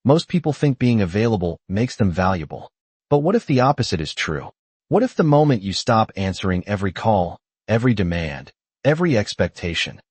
Most people think being available makes them valuable. But what if the opposite is true? What if the moment you stop answering every call, every demand, every expectation,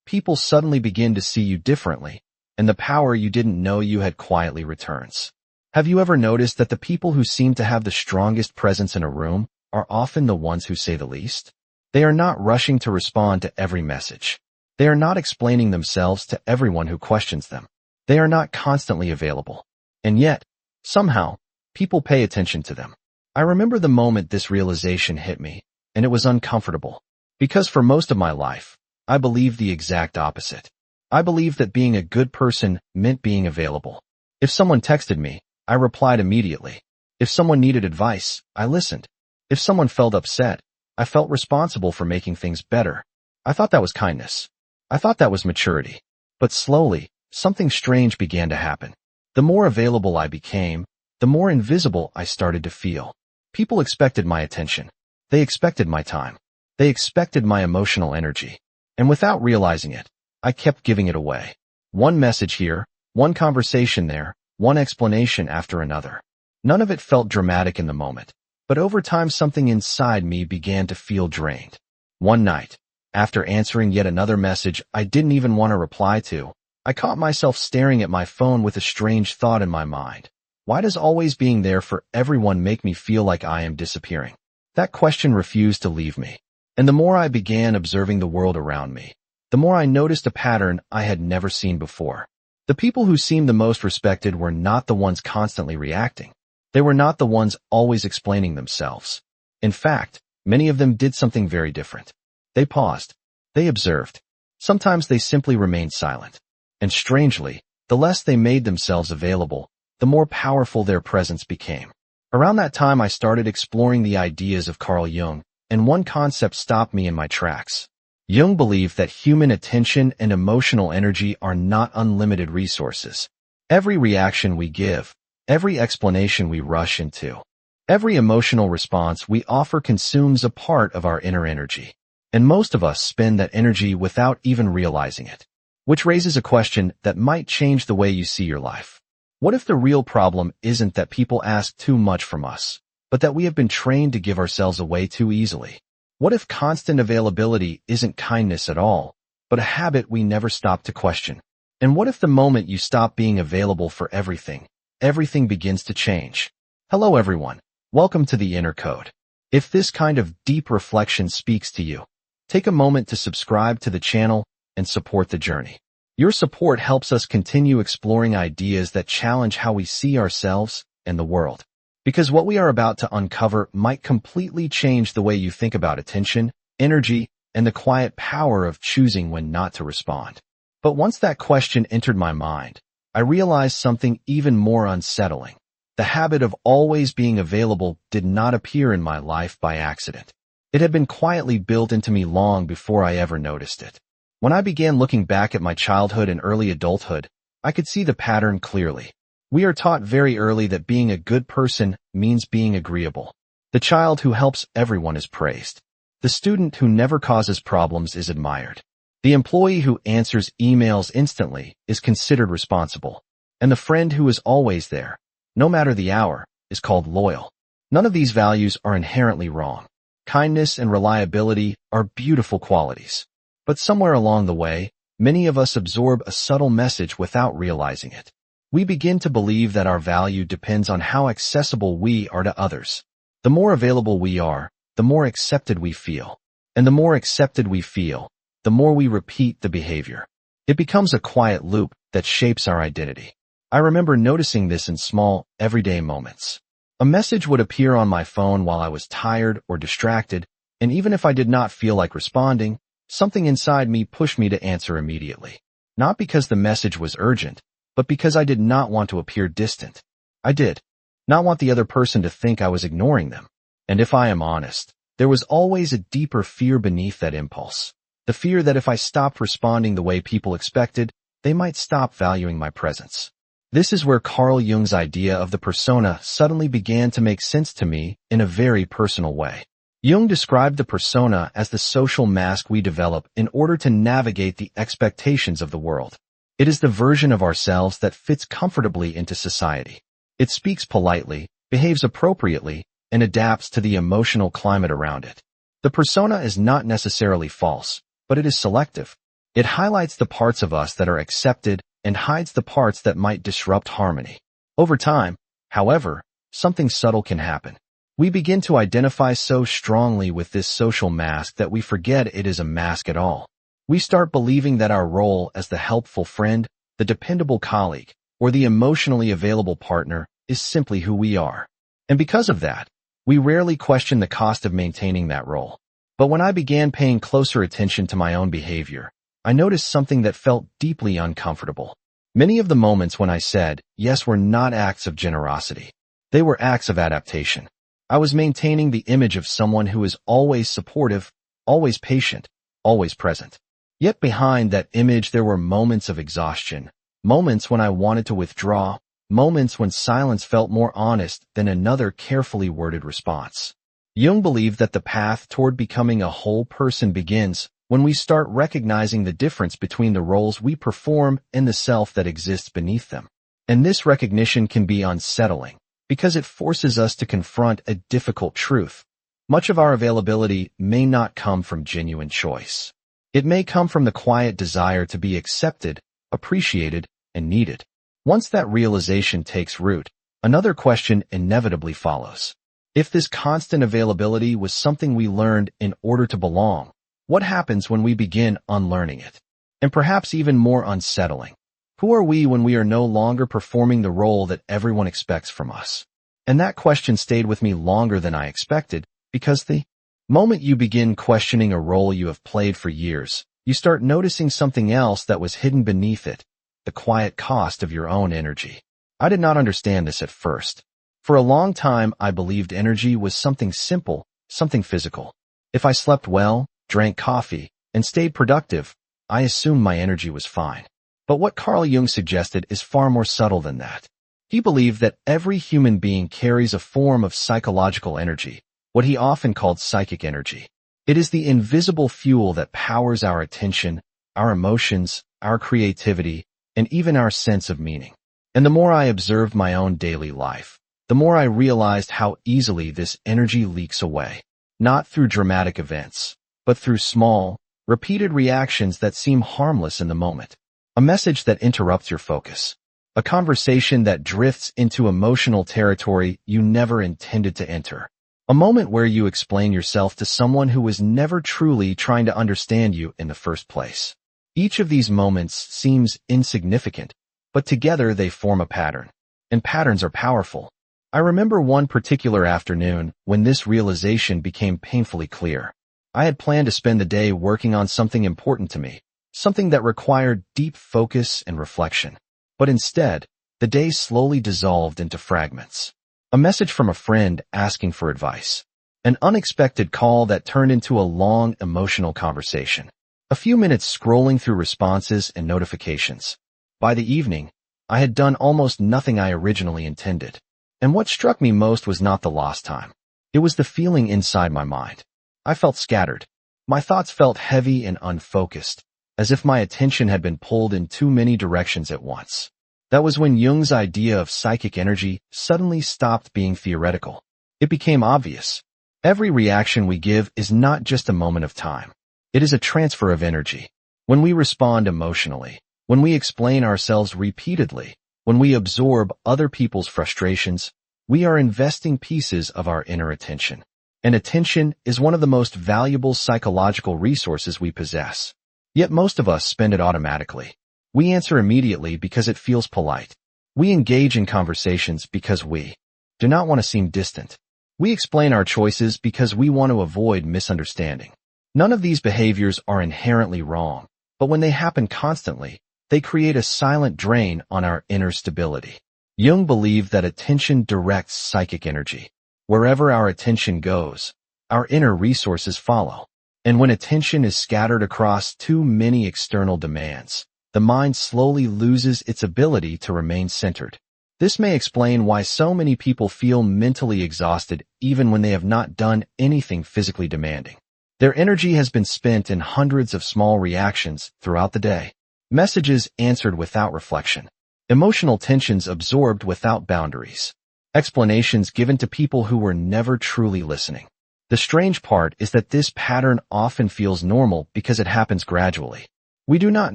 people suddenly begin to see you differently, and the power you didn't know you had quietly returns? Have you ever noticed that the people who seem to have the strongest presence in a room are often the ones who say the least? They are not rushing to respond to every message. They are not explaining themselves to everyone who questions them. They are not constantly available. And yet, somehow, people pay attention to them. I remember the moment this realization hit me, and it was uncomfortable. Because for most of my life, I believed the exact opposite. I believed that being a good person meant being available. If someone texted me, I replied immediately. If someone needed advice, I listened. If someone felt upset, I felt responsible for making things better. I thought that was kindness. I thought that was maturity. But slowly, something strange began to happen. The more available I became, the more invisible I started to feel. People expected my attention. They expected my time. They expected my emotional energy. And without realizing it, I kept giving it away. One message here, one conversation there, one explanation after another. None of it felt dramatic in the moment, but over time something inside me began to feel drained. One night, after answering yet another message I didn't even want to reply to, I caught myself staring at my phone with a strange thought in my mind. Why does always being there for everyone make me feel like I am disappearing? That question refused to leave me. And the more I began observing the world around me, the more I noticed a pattern I had never seen before. The people who seemed the most respected were not the ones constantly reacting. They were not the ones always explaining themselves. In fact, many of them did something very different. They paused. They observed. Sometimes they simply remained silent. And strangely, the less they made themselves available, the more powerful their presence became. Around that time I started exploring the ideas of Carl Jung, and one concept stopped me in my tracks. Jung believed that human attention and emotional energy are not unlimited resources. Every reaction we give, every explanation we rush into, every emotional response we offer consumes a part of our inner energy. And most of us spend that energy without even realizing it. Which raises a question that might change the way you see your life. What if the real problem isn't that people ask too much from us, but that we have been trained to give ourselves away too easily? What if constant availability isn't kindness at all, but a habit we never stop to question? And what if the moment you stop being available for everything, everything begins to change? Hello everyone. Welcome to the Inner Code. If this kind of deep reflection speaks to you, take a moment to subscribe to the channel and support the journey. Your support helps us continue exploring ideas that challenge how we see ourselves and the world. Because what we are about to uncover might completely change the way you think about attention, energy, and the quiet power of choosing when not to respond. But once that question entered my mind, I realized something even more unsettling. The habit of always being available did not appear in my life by accident. It had been quietly built into me long before I ever noticed it. When I began looking back at my childhood and early adulthood, I could see the pattern clearly. We are taught very early that being a good person means being agreeable. The child who helps everyone is praised. The student who never causes problems is admired. The employee who answers emails instantly is considered responsible. And the friend who is always there, no matter the hour, is called loyal. None of these values are inherently wrong. Kindness and reliability are beautiful qualities. But somewhere along the way, many of us absorb a subtle message without realizing it. We begin to believe that our value depends on how accessible we are to others. The more available we are, the more accepted we feel. And the more accepted we feel, the more we repeat the behavior. It becomes a quiet loop that shapes our identity. I remember noticing this in small, everyday moments. A message would appear on my phone while I was tired or distracted, and even if I did not feel like responding, something inside me pushed me to answer immediately. Not because the message was urgent, but because I did not want to appear distant. I did not want the other person to think I was ignoring them. And if I am honest, there was always a deeper fear beneath that impulse. The fear that if I stopped responding the way people expected, they might stop valuing my presence. This is where Carl Jung's idea of the persona suddenly began to make sense to me in a very personal way. Jung described the persona as the social mask we develop in order to navigate the expectations of the world. It is the version of ourselves that fits comfortably into society. It speaks politely, behaves appropriately, and adapts to the emotional climate around it. The persona is not necessarily false, but it is selective. It highlights the parts of us that are accepted and hides the parts that might disrupt harmony. Over time, however, something subtle can happen. We begin to identify so strongly with this social mask that we forget it is a mask at all. We start believing that our role as the helpful friend, the dependable colleague, or the emotionally available partner is simply who we are. And because of that, we rarely question the cost of maintaining that role. But when I began paying closer attention to my own behavior, I noticed something that felt deeply uncomfortable. Many of the moments when I said yes were not acts of generosity. They were acts of adaptation. I was maintaining the image of someone who is always supportive, always patient, always present. Yet behind that image there were moments of exhaustion, moments when I wanted to withdraw, moments when silence felt more honest than another carefully worded response. Jung believed that the path toward becoming a whole person begins when we start recognizing the difference between the roles we perform and the self that exists beneath them. And this recognition can be unsettling, because it forces us to confront a difficult truth. Much of our availability may not come from genuine choice. It may come from the quiet desire to be accepted, appreciated, and needed. Once that realization takes root, another question inevitably follows. If this constant availability was something we learned in order to belong, what happens when we begin unlearning it? And perhaps even more unsettling, who are we when we are no longer performing the role that everyone expects from us? And that question stayed with me longer than I expected, because the moment you begin questioning a role you have played for years, you start noticing something else that was hidden beneath it, the quiet cost of your own energy. I did not understand this at first. For a long time, I believed energy was something simple, something physical. If I slept well, drank coffee, and stayed productive, I assumed my energy was fine. But what Carl Jung suggested is far more subtle than that. He believed that every human being carries a form of psychological energy, what he often called psychic energy. It is the invisible fuel that powers our attention, our emotions, our creativity, and even our sense of meaning. And the more I observed my own daily life, the more I realized how easily this energy leaks away, not through dramatic events, but through small, repeated reactions that seem harmless in the moment. A message that interrupts your focus. A conversation that drifts into emotional territory you never intended to enter. A moment where you explain yourself to someone who was never truly trying to understand you in the first place. Each of these moments seems insignificant, but together they form a pattern. And patterns are powerful. I remember one particular afternoon when this realization became painfully clear. I had planned to spend the day working on something important to me, something that required deep focus and reflection. But instead, the day slowly dissolved into fragments. A message from a friend asking for advice. An unexpected call that turned into a long, emotional conversation. A few minutes scrolling through responses and notifications. By the evening, I had done almost nothing I originally intended. And what struck me most was not the lost time. It was the feeling inside my mind. I felt scattered. My thoughts felt heavy and unfocused, as if my attention had been pulled in too many directions at once. That was when Jung's idea of psychic energy suddenly stopped being theoretical. It became obvious. Every reaction we give is not just a moment of time. It is a transfer of energy. When we respond emotionally, when we explain ourselves repeatedly, when we absorb other people's frustrations, we are investing pieces of our inner attention. And attention is one of the most valuable psychological resources we possess. Yet most of us spend it automatically. We answer immediately because it feels polite. We engage in conversations because we do not want to seem distant. We explain our choices because we want to avoid misunderstanding. None of these behaviors are inherently wrong, but when they happen constantly, they create a silent drain on our inner stability. Jung believed that attention directs psychic energy. Wherever our attention goes, our inner resources follow. And when attention is scattered across too many external demands, the mind slowly loses its ability to remain centered. This may explain why so many people feel mentally exhausted even when they have not done anything physically demanding. Their energy has been spent in hundreds of small reactions throughout the day. Messages answered without reflection. Emotional tensions absorbed without boundaries. Explanations given to people who were never truly listening. The strange part is that this pattern often feels normal because it happens gradually. We do not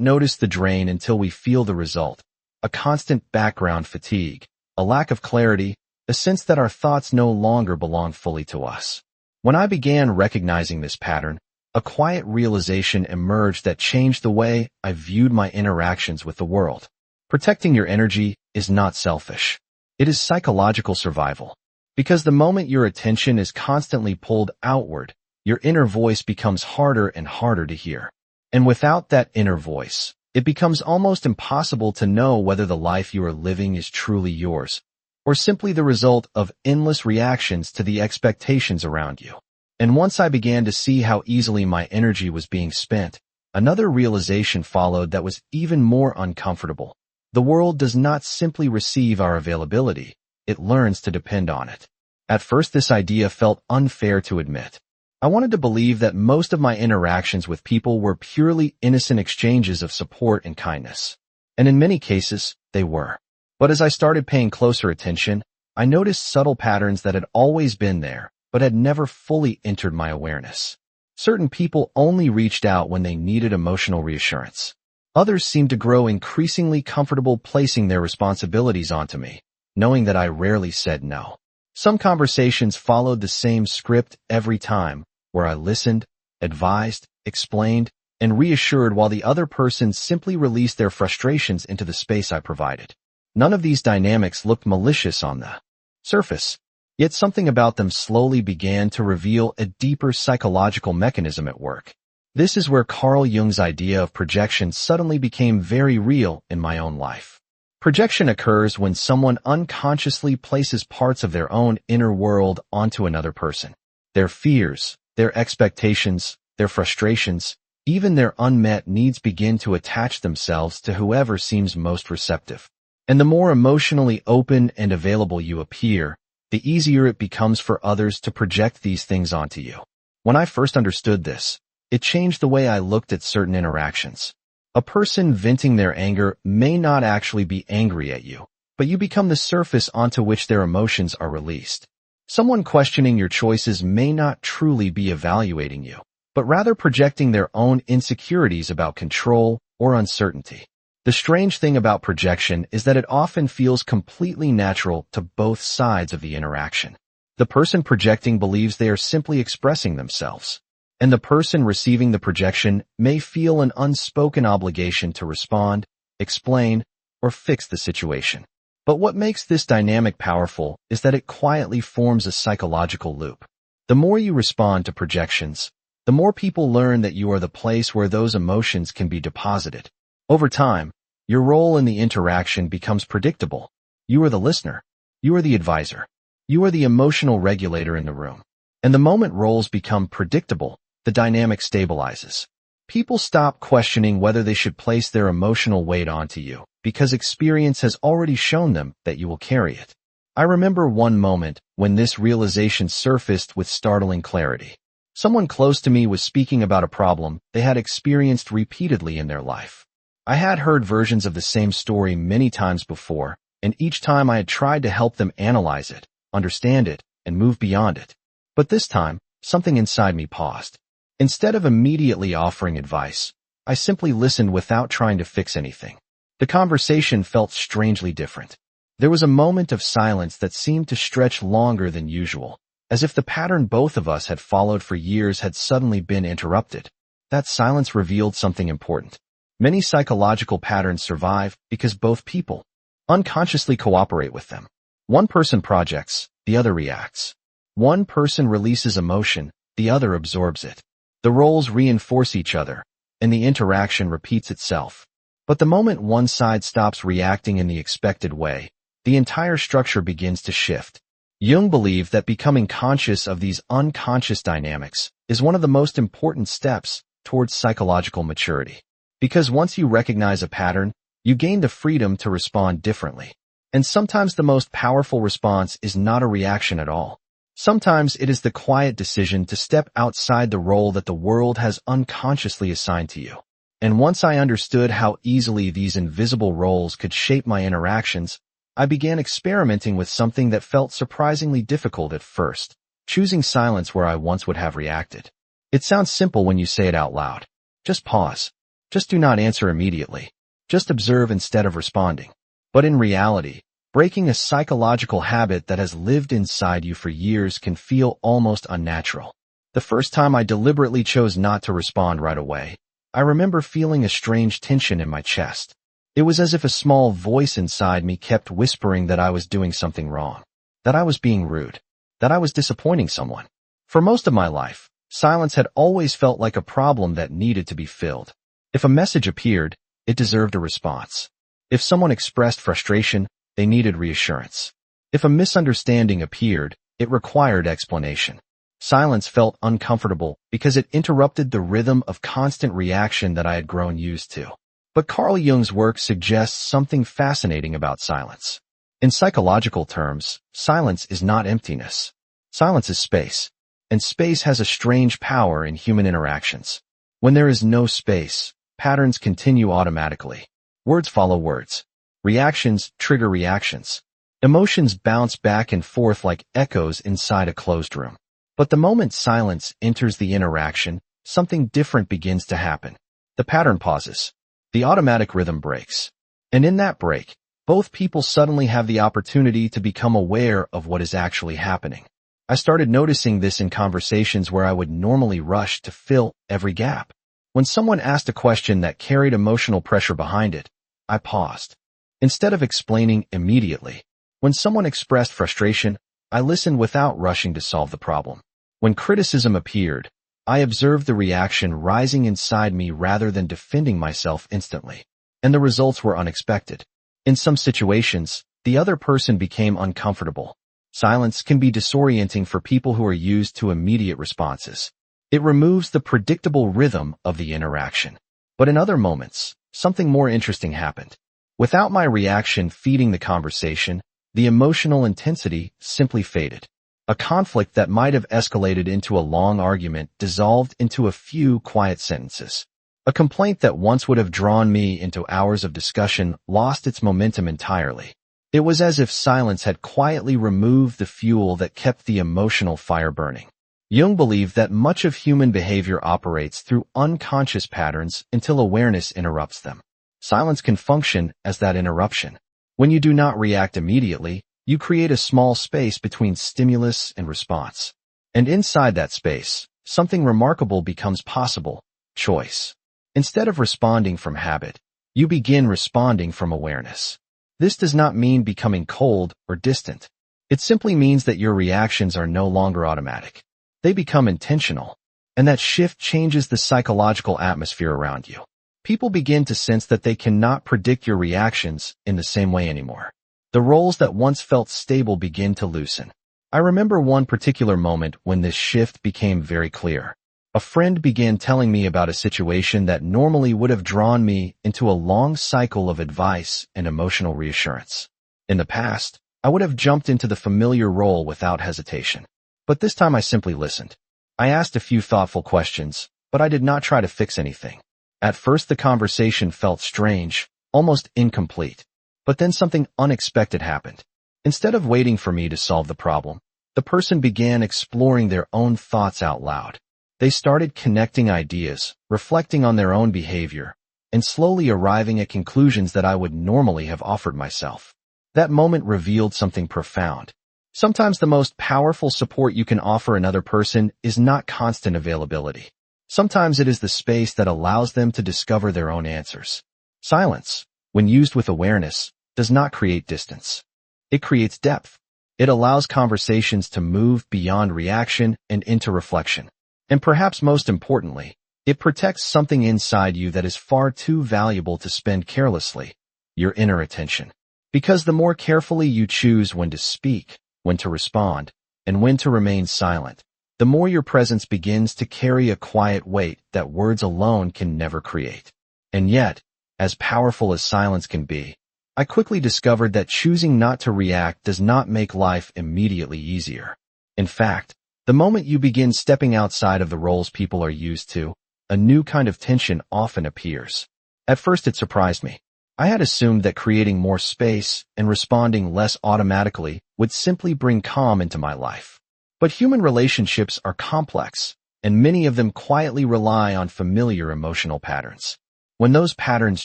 notice the drain until we feel the result. A constant background fatigue, a lack of clarity, a sense that our thoughts no longer belong fully to us. When I began recognizing this pattern, a quiet realization emerged that changed the way I viewed my interactions with the world. Protecting your energy is not selfish. It is psychological survival. Because the moment your attention is constantly pulled outward, your inner voice becomes harder and harder to hear. And without that inner voice, it becomes almost impossible to know whether the life you are living is truly yours, or simply the result of endless reactions to the expectations around you. And once I began to see how easily my energy was being spent, another realization followed that was even more uncomfortable. The world does not simply receive our availability, it learns to depend on it. At first, this idea felt unfair to admit. I wanted to believe that most of my interactions with people were purely innocent exchanges of support and kindness. And in many cases, they were. But as I started paying closer attention, I noticed subtle patterns that had always been there, but had never fully entered my awareness. Certain people only reached out when they needed emotional reassurance. Others seemed to grow increasingly comfortable placing their responsibilities onto me, knowing that I rarely said no. Some conversations followed the same script every time, where I listened, advised, explained, and reassured while the other person simply released their frustrations into the space I provided. None of these dynamics looked malicious on the surface, yet something about them slowly began to reveal a deeper psychological mechanism at work. This is where Carl Jung's idea of projection suddenly became very real in my own life. Projection occurs when someone unconsciously places parts of their own inner world onto another person. Their fears, their expectations, their frustrations, even their unmet needs begin to attach themselves to whoever seems most receptive. And the more emotionally open and available you appear, the easier it becomes for others to project these things onto you. When I first understood this, it changed the way I looked at certain interactions. A person venting their anger may not actually be angry at you, but you become the surface onto which their emotions are released. Someone questioning your choices may not truly be evaluating you, but rather projecting their own insecurities about control or uncertainty. The strange thing about projection is that it often feels completely natural to both sides of the interaction. The person projecting believes they are simply expressing themselves, and the person receiving the projection may feel an unspoken obligation to respond, explain, or fix the situation. But what makes this dynamic powerful is that it quietly forms a psychological loop. The more you respond to projections, the more people learn that you are the place where those emotions can be deposited. Over time, your role in the interaction becomes predictable. You are the listener. You are the advisor. You are the emotional regulator in the room. And the moment roles become predictable, the dynamic stabilizes. People stop questioning whether they should place their emotional weight onto you, because experience has already shown them that you will carry it. I remember one moment when this realization surfaced with startling clarity. Someone close to me was speaking about a problem they had experienced repeatedly in their life. I had heard versions of the same story many times before, and each time I had tried to help them analyze it, understand it, and move beyond it. But this time, something inside me paused. Instead of immediately offering advice, I simply listened without trying to fix anything. The conversation felt strangely different. There was a moment of silence that seemed to stretch longer than usual, as if the pattern both of us had followed for years had suddenly been interrupted. That silence revealed something important. Many psychological patterns survive because both people unconsciously cooperate with them. One person projects, the other reacts. One person releases emotion, the other absorbs it. The roles reinforce each other, and the interaction repeats itself. But the moment one side stops reacting in the expected way, the entire structure begins to shift. Jung believed that becoming conscious of these unconscious dynamics is one of the most important steps towards psychological maturity. Because once you recognize a pattern, you gain the freedom to respond differently. And sometimes the most powerful response is not a reaction at all. Sometimes it is the quiet decision to step outside the role that the world has unconsciously assigned to you. And once I understood how easily these invisible roles could shape my interactions, I began experimenting with something that felt surprisingly difficult at first, choosing silence where I once would have reacted. It sounds simple when you say it out loud. Just pause. Just do not answer immediately. Just observe instead of responding. But in reality, breaking a psychological habit that has lived inside you for years can feel almost unnatural. The first time I deliberately chose not to respond right away, I remember feeling a strange tension in my chest. It was as if a small voice inside me kept whispering that I was doing something wrong, that I was being rude, that I was disappointing someone. For most of my life, silence had always felt like a problem that needed to be filled. If a message appeared, it deserved a response. If someone expressed frustration, they needed reassurance. If a misunderstanding appeared, it required explanation. Silence felt uncomfortable because it interrupted the rhythm of constant reaction that I had grown used to. But Carl Jung's work suggests something fascinating about silence. In psychological terms, silence is not emptiness. Silence is space, and space has a strange power in human interactions. When there is no space, patterns continue automatically. Words follow words. Reactions trigger reactions. Emotions bounce back and forth like echoes inside a closed room. But the moment silence enters the interaction, something different begins to happen. The pattern pauses. The automatic rhythm breaks. And in that break, both people suddenly have the opportunity to become aware of what is actually happening. I started noticing this in conversations where I would normally rush to fill every gap. When someone asked a question that carried emotional pressure behind it, I paused. Instead of explaining immediately, when someone expressed frustration, I listened without rushing to solve the problem. When criticism appeared, I observed the reaction rising inside me rather than defending myself instantly. And the results were unexpected. In some situations, the other person became uncomfortable. Silence can be disorienting for people who are used to immediate responses. It removes the predictable rhythm of the interaction. But in other moments, something more interesting happened. Without my reaction feeding the conversation, the emotional intensity simply faded. A conflict that might have escalated into a long argument dissolved into a few quiet sentences. A complaint that once would have drawn me into hours of discussion lost its momentum entirely. It was as if silence had quietly removed the fuel that kept the emotional fire burning. Jung believed that much of human behavior operates through unconscious patterns until awareness interrupts them. Silence can function as that interruption. When you do not react immediately, you create a small space between stimulus and response. And inside that space, something remarkable becomes possible: choice. Instead of responding from habit, you begin responding from awareness. This does not mean becoming cold or distant. It simply means that your reactions are no longer automatic. They become intentional. And that shift changes the psychological atmosphere around you. People begin to sense that they cannot predict your reactions in the same way anymore. The roles that once felt stable begin to loosen. I remember one particular moment when this shift became very clear. A friend began telling me about a situation that normally would have drawn me into a long cycle of advice and emotional reassurance. In the past, I would have jumped into the familiar role without hesitation. But this time I simply listened. I asked a few thoughtful questions, but I did not try to fix anything. At first the conversation felt strange, almost incomplete. But then something unexpected happened. Instead of waiting for me to solve the problem, the person began exploring their own thoughts out loud. They started connecting ideas, reflecting on their own behavior, and slowly arriving at conclusions that I would normally have offered myself. That moment revealed something profound. Sometimes the most powerful support you can offer another person is not constant availability. Sometimes it is the space that allows them to discover their own answers. Silence, when used with awareness, does not create distance. It creates depth. It allows conversations to move beyond reaction and into reflection. And perhaps most importantly, it protects something inside you that is far too valuable to spend carelessly: your inner attention. Because the more carefully you choose when to speak, when to respond, and when to remain silent, the more your presence begins to carry a quiet weight that words alone can never create. And yet, as powerful as silence can be, I quickly discovered that choosing not to react does not make life immediately easier. In fact, the moment you begin stepping outside of the roles people are used to, a new kind of tension often appears. At first it surprised me. I had assumed that creating more space and responding less automatically would simply bring calm into my life. But human relationships are complex, and many of them quietly rely on familiar emotional patterns. When those patterns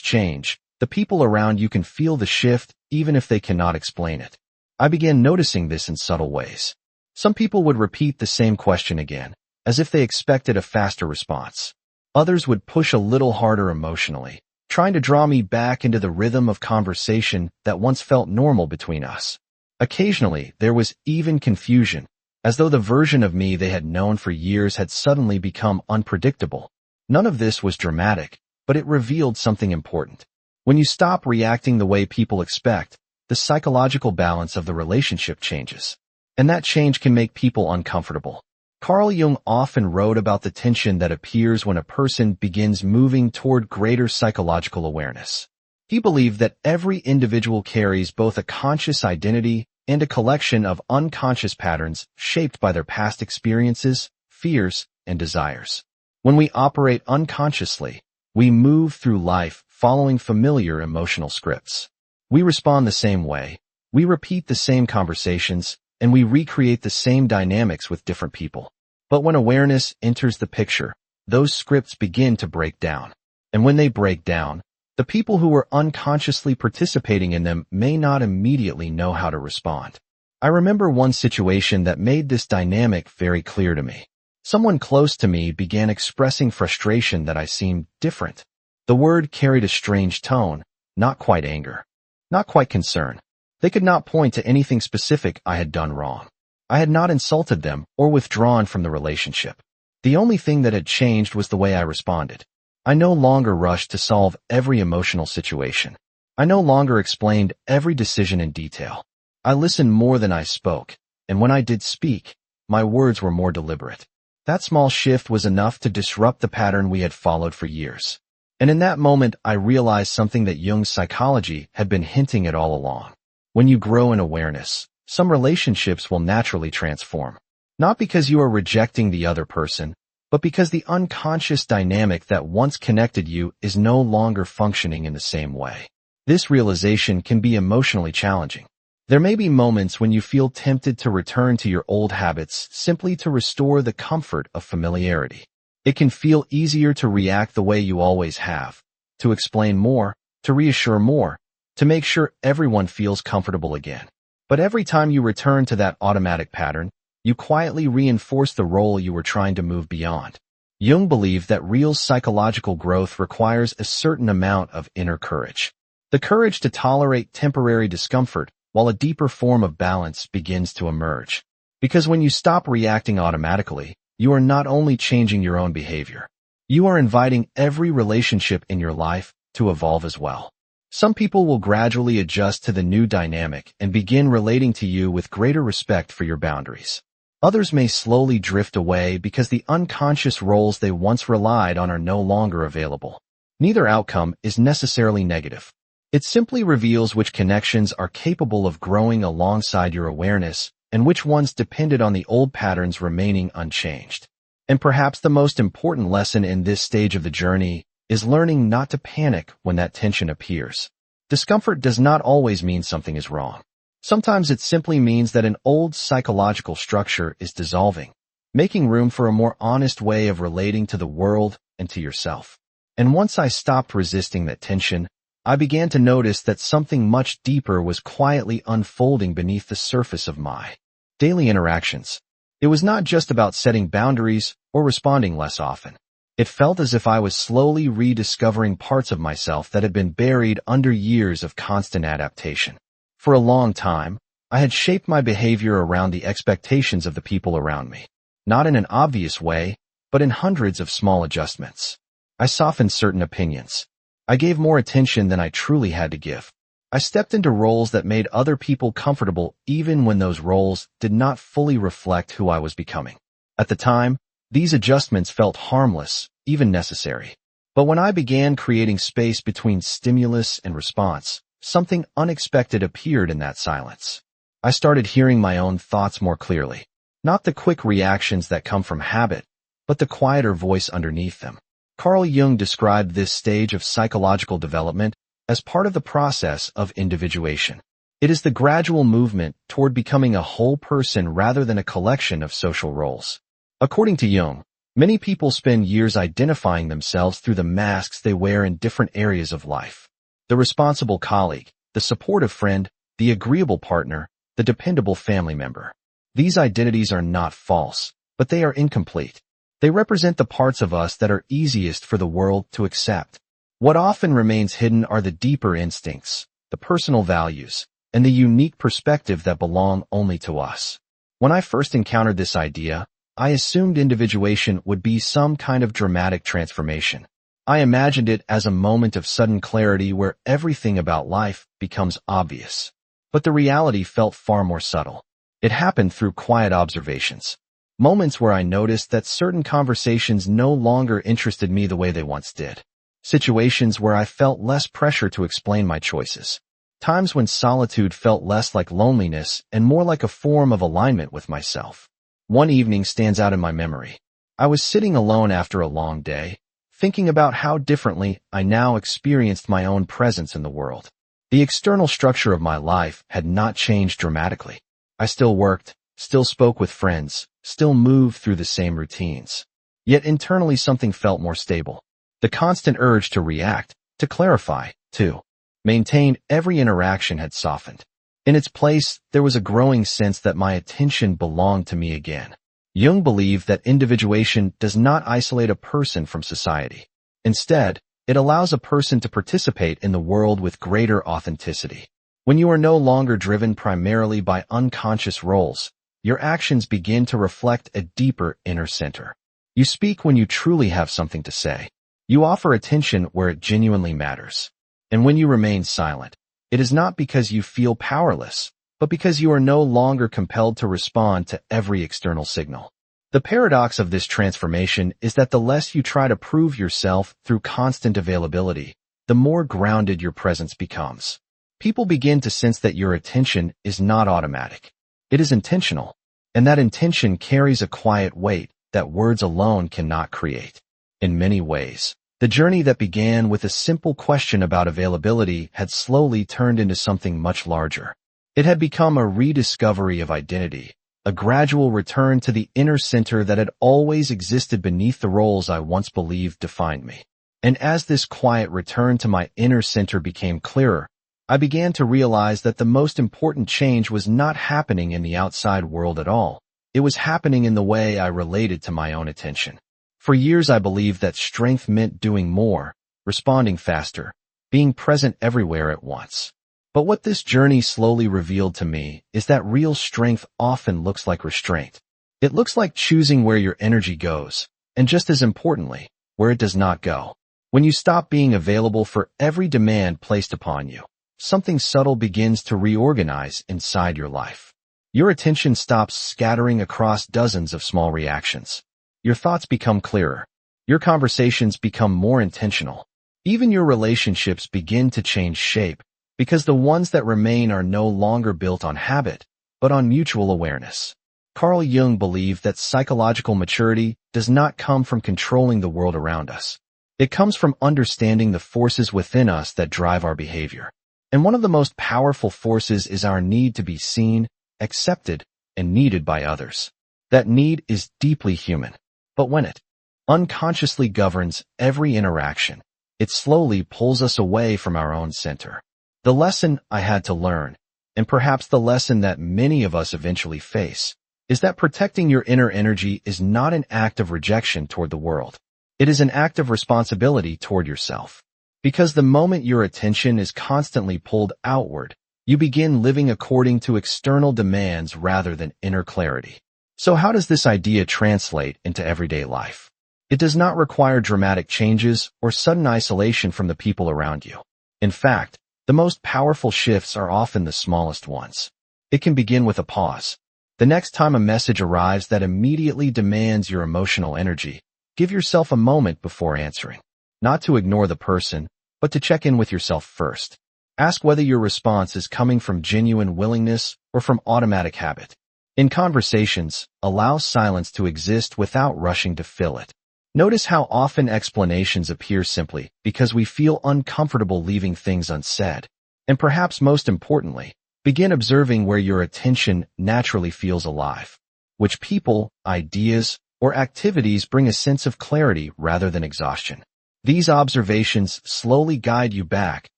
change, the people around you can feel the shift even if they cannot explain it. I began noticing this in subtle ways. Some people would repeat the same question again, as if they expected a faster response. Others would push a little harder emotionally, trying to draw me back into the rhythm of conversation that once felt normal between us. Occasionally, there was even confusion, as though the version of me they had known for years had suddenly become unpredictable. None of this was dramatic, but it revealed something important. When you stop reacting the way people expect, the psychological balance of the relationship changes. And that change can make people uncomfortable. Carl Jung often wrote about the tension that appears when a person begins moving toward greater psychological awareness. He believed that every individual carries both a conscious identity and a collection of unconscious patterns shaped by their past experiences, fears, and desires. When we operate unconsciously, we move through life following familiar emotional scripts. We respond the same way, we repeat the same conversations, and we recreate the same dynamics with different people. But when awareness enters the picture, those scripts begin to break down. And when they break down, the people who were unconsciously participating in them may not immediately know how to respond. I remember one situation that made this dynamic very clear to me. Someone close to me began expressing frustration that I seemed different. The word carried a strange tone, not quite anger, not quite concern. They could not point to anything specific I had done wrong. I had not insulted them or withdrawn from the relationship. The only thing that had changed was the way I responded. I no longer rushed to solve every emotional situation. I no longer explained every decision in detail. I listened more than I spoke, and when I did speak, my words were more deliberate. That small shift was enough to disrupt the pattern we had followed for years. And in that moment, I realized something that Jung's psychology had been hinting at all along. When you grow in awareness, some relationships will naturally transform. Not because you are rejecting the other person, but because the unconscious dynamic that once connected you is no longer functioning in the same way. This realization can be emotionally challenging. There may be moments when you feel tempted to return to your old habits simply to restore the comfort of familiarity. It can feel easier to react the way you always have, to explain more, to reassure more, to make sure everyone feels comfortable again. But every time you return to that automatic pattern, you quietly reinforce the role you were trying to move beyond. Jung believed that real psychological growth requires a certain amount of inner courage. The courage to tolerate temporary discomfort while a deeper form of balance begins to emerge. Because when you stop reacting automatically, you are not only changing your own behavior, you are inviting every relationship in your life to evolve as well. Some people will gradually adjust to the new dynamic and begin relating to you with greater respect for your boundaries. Others may slowly drift away because the unconscious roles they once relied on are no longer available. Neither outcome is necessarily negative. It simply reveals which connections are capable of growing alongside your awareness and which ones depended on the old patterns remaining unchanged. And perhaps the most important lesson in this stage of the journey is learning not to panic when that tension appears. Discomfort does not always mean something is wrong. Sometimes it simply means that an old psychological structure is dissolving, making room for a more honest way of relating to the world and to yourself. And once I stopped resisting that tension, I began to notice that something much deeper was quietly unfolding beneath the surface of my daily interactions. It was not just about setting boundaries or responding less often. It felt as if I was slowly rediscovering parts of myself that had been buried under years of constant adaptation. For a long time, I had shaped my behavior around the expectations of the people around me, not in an obvious way, but in hundreds of small adjustments. I softened certain opinions. I gave more attention than I truly had to give. I stepped into roles that made other people comfortable even when those roles did not fully reflect who I was becoming. At the time, these adjustments felt harmless, even necessary. But when I began creating space between stimulus and response, something unexpected appeared in that silence. I started hearing my own thoughts more clearly. Not the quick reactions that come from habit, but the quieter voice underneath them. Carl Jung described this stage of psychological development as part of the process of individuation. It is the gradual movement toward becoming a whole person rather than a collection of social roles. According to Jung, many people spend years identifying themselves through the masks they wear in different areas of life. The responsible colleague, the supportive friend, the agreeable partner, the dependable family member. These identities are not false, but they are incomplete. They represent the parts of us that are easiest for the world to accept. What often remains hidden are the deeper instincts, the personal values, and the unique perspective that belong only to us. When I first encountered this idea, I assumed individuation would be some kind of dramatic transformation. I imagined it as a moment of sudden clarity where everything about life becomes obvious. But the reality felt far more subtle. It happened through quiet observations. Moments where I noticed that certain conversations no longer interested me the way they once did. Situations where I felt less pressure to explain my choices. Times when solitude felt less like loneliness and more like a form of alignment with myself. One evening stands out in my memory. I was sitting alone after a long day, thinking about how differently I now experienced my own presence in the world. The external structure of my life had not changed dramatically. I still worked, still spoke with friends, still moved through the same routines. Yet internally something felt more stable. The constant urge to react, to clarify, to maintain every interaction had softened. In its place, there was a growing sense that my attention belonged to me again. Jung believed that individuation does not isolate a person from society. Instead, it allows a person to participate in the world with greater authenticity. When you are no longer driven primarily by unconscious roles, your actions begin to reflect a deeper inner center. You speak when you truly have something to say. You offer attention where it genuinely matters. And when you remain silent, it is not because you feel powerless, but because you are no longer compelled to respond to every external signal. The paradox of this transformation is that the less you try to prove yourself through constant availability, the more grounded your presence becomes. People begin to sense that your attention is not automatic. It is intentional, and that intention carries a quiet weight that words alone cannot create. In many ways, the journey that began with a simple question about availability had slowly turned into something much larger. It had become a rediscovery of identity, a gradual return to the inner center that had always existed beneath the roles I once believed defined me. And as this quiet return to my inner center became clearer, I began to realize that the most important change was not happening in the outside world at all. It was happening in the way I related to my own attention. For years I believed that strength meant doing more, responding faster, being present everywhere at once. But what this journey slowly revealed to me is that real strength often looks like restraint. It looks like choosing where your energy goes, and just as importantly, where it does not go. When you stop being available for every demand placed upon you, something subtle begins to reorganize inside your life. Your attention stops scattering across dozens of small reactions. Your thoughts become clearer. Your conversations become more intentional. Even your relationships begin to change shape, because the ones that remain are no longer built on habit, but on mutual awareness. Carl Jung believed that psychological maturity does not come from controlling the world around us. It comes from understanding the forces within us that drive our behavior. And one of the most powerful forces is our need to be seen, accepted, and needed by others. That need is deeply human. But when it unconsciously governs every interaction, it slowly pulls us away from our own center. The lesson I had to learn, and perhaps the lesson that many of us eventually face, is that protecting your inner energy is not an act of rejection toward the world. It is an act of responsibility toward yourself. Because the moment your attention is constantly pulled outward, you begin living according to external demands rather than inner clarity. So how does this idea translate into everyday life? It does not require dramatic changes or sudden isolation from the people around you. In fact, the most powerful shifts are often the smallest ones. It can begin with a pause. The next time a message arrives that immediately demands your emotional energy, give yourself a moment before answering. Not to ignore the person, but to check in with yourself first. Ask whether your response is coming from genuine willingness or from automatic habit. In conversations, allow silence to exist without rushing to fill it. Notice how often explanations appear simply because we feel uncomfortable leaving things unsaid. And perhaps most importantly, begin observing where your attention naturally feels alive. Which people, ideas, or activities bring a sense of clarity rather than exhaustion. These observations slowly guide you back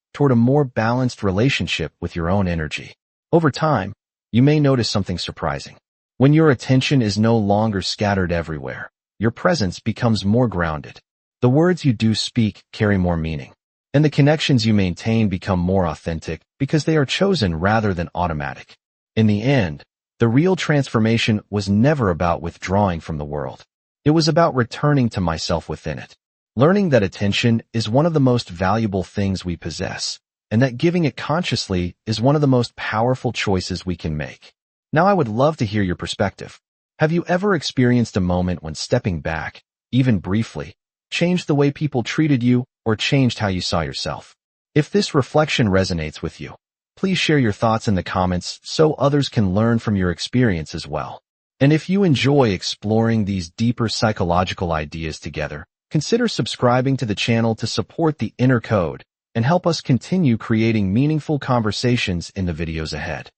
toward a more balanced relationship with your own energy. Over time, you may notice something surprising. When your attention is no longer scattered everywhere, your presence becomes more grounded. The words you do speak carry more meaning, and the connections you maintain become more authentic because they are chosen rather than automatic. In the end, the real transformation was never about withdrawing from the world. It was about returning to myself within it. Learning that attention is one of the most valuable things we possess, and that giving it consciously is one of the most powerful choices we can make. Now I would love to hear your perspective. Have you ever experienced a moment when stepping back, even briefly, changed the way people treated you or changed how you saw yourself? If this reflection resonates with you, please share your thoughts in the comments so others can learn from your experience as well. And if you enjoy exploring these deeper psychological ideas together, consider subscribing to the channel to support the inner code and help us continue creating meaningful conversations in the videos ahead.